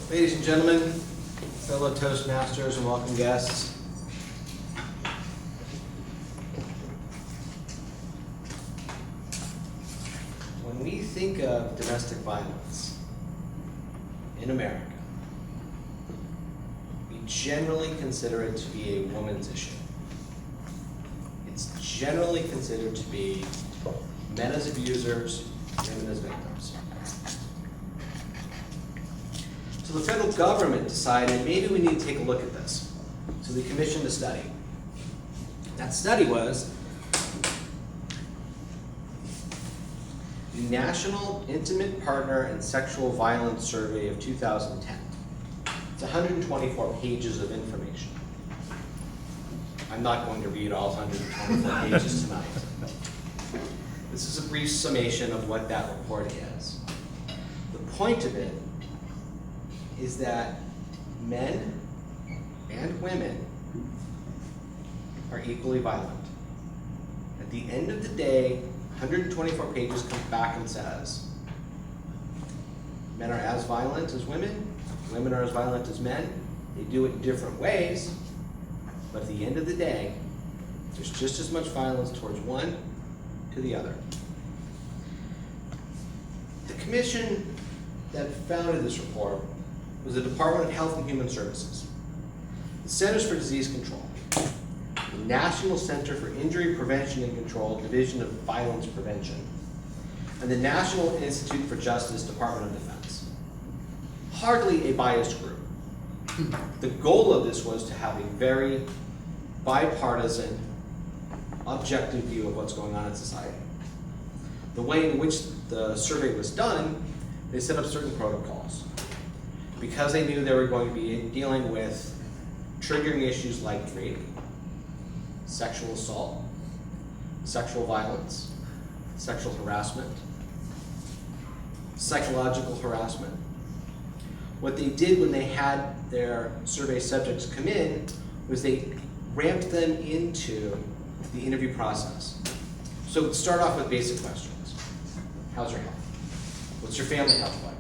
Ladies and gentlemen, fellow Toastmasters and welcome guests. When we think of domestic violence in America, we generally consider it to be a woman's issue. It's generally considered to be men as abusers, women as victims. So the federal government decided maybe we need to take a look at this. So they commissioned a study. That study was the National Intimate Partner and Sexual Violence Survey of 2010. It's 124 pages of information. I'm not going to read all 124 pages tonight. This is a brief summation of what that report is. The point of it is that men and women are equally violent. At the end of the day, 124 pages comes back and says, men are as violent as women are as violent as men. They do it in different ways, but at the end of the day, there's just as much violence towards one to the other. The commission that founded this report was the Department of Health and Human Services, the Centers for Disease Control, the National Center for Injury Prevention and Control, Division of Violence Prevention, and the National Institute for Justice, Department of Defense. Hardly a biased group. The goal of this was to have a very bipartisan, objective view of what's going on in society. The way in which the survey was done, they set up certain protocols. Because they knew they were going to be dealing with triggering issues like rape, sexual assault, sexual violence, sexual harassment, psychological harassment. What they did when they had their survey subjects come in was they ramped them into the interview process. So start off with basic questions. How's your health? What's your family health like?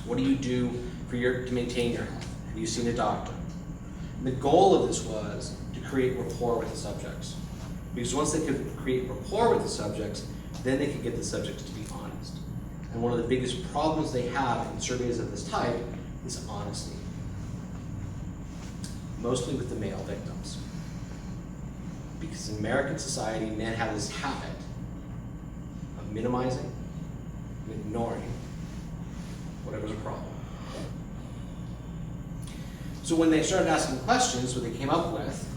What do you do to maintain your health? Have you seen a doctor? And the goal of this was to create rapport with the subjects. Because once they could create rapport with the subjects, then they could get the subjects to be honest. And one of the biggest problems they have in surveys of this type is honesty. Mostly with the male victims. Because in American society, men have this habit of minimizing and ignoring whatever's a problem. So when they started asking questions, what they came up with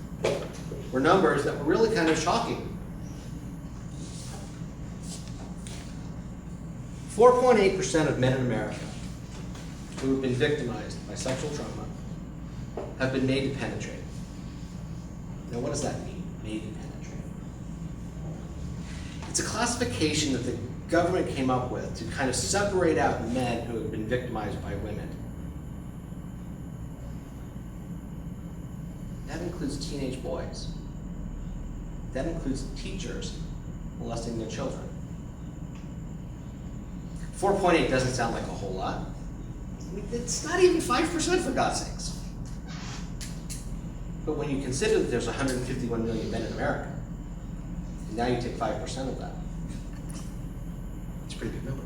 were numbers that were really kind of shocking. 4.8% of men in America who have been victimized by sexual trauma have been made to penetrate. Now what does that mean, made to penetrate? It's a classification that the government came up with to kind of separate out men who have been victimized by women. That includes teenage boys. That includes teachers molesting their children. 4.8 doesn't sound like a whole lot. I mean, it's not even 5% for God's sakes. But when you consider that there's 151 million men in America, and now you take 5% of that, pretty big number.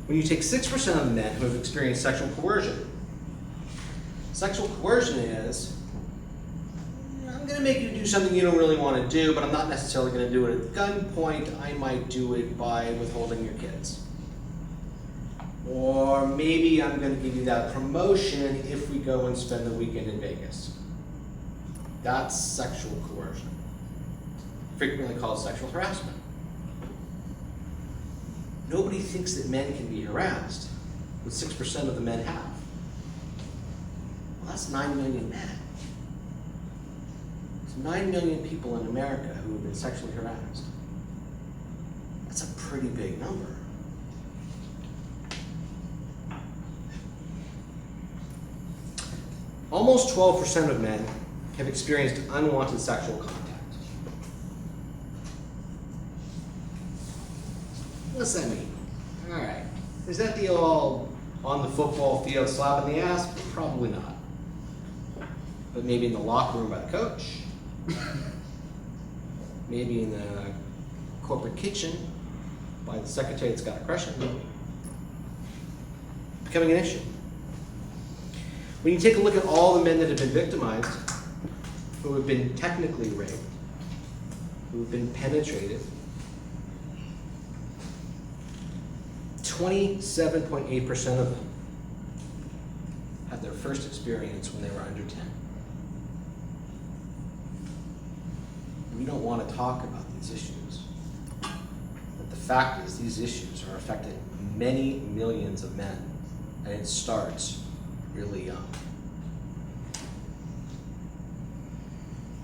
When you take 6% of the men who have experienced sexual coercion, sexual coercion is, I'm going to make you do something you don't really want to do, but I'm not necessarily going to do it at gunpoint. I might do it by withholding your kids. Or maybe I'm going to give you that promotion if we go and spend the weekend in Vegas. That's sexual coercion, frequently called sexual harassment. Nobody thinks that men can be harassed, but 6% of the men have. Well, that's 9 million men. It's 9 million people in America who have been sexually harassed. That's a pretty big number. Almost 12% of men have experienced unwanted sexual contact. What does that mean? All right. Is that the all on the football field slap in the ass? Probably not. But maybe in the locker room by the coach. Maybe in the corporate kitchen by the secretary that's got a crush on you. Becoming an issue. When you take a look at all the men that have been victimized, who have been technically raped, who have been penetrated, 27.8% of them had their first experience when they were under 10. We don't want to talk about these issues. But the fact is, these issues are affecting many millions of men, and it starts really young.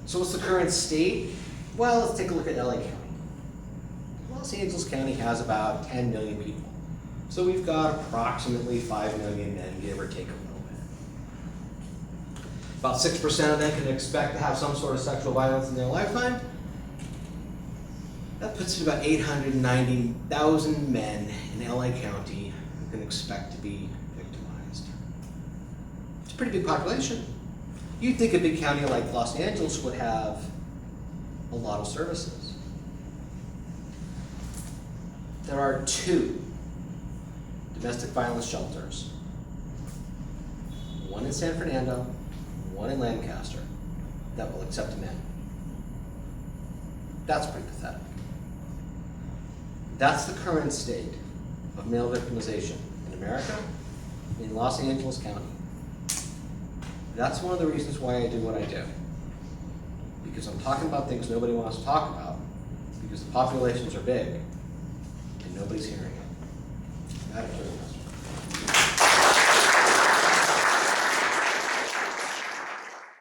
So what's the current state? Well, let's take a look at LA County. Los Angeles County has about 10 million people. So we've got approximately 5 million men, give or take a little bit. About 6% of them can expect to have some sort of sexual violence in their lifetime. That puts it about 890,000 men in LA County who can expect to be victimized. It's a pretty big population. You'd think a big county like Los Angeles would have a lot of services. There are 2 domestic violence shelters, one in San Fernando, one in Lancaster, that will accept men. That's pretty pathetic. That's the current state of male victimization in America, in Los Angeles County. That's one of the reasons why I do what I do. Because I'm talking about things nobody wants to talk about, because the populations are big, and nobody's hearing it. Madam Chair.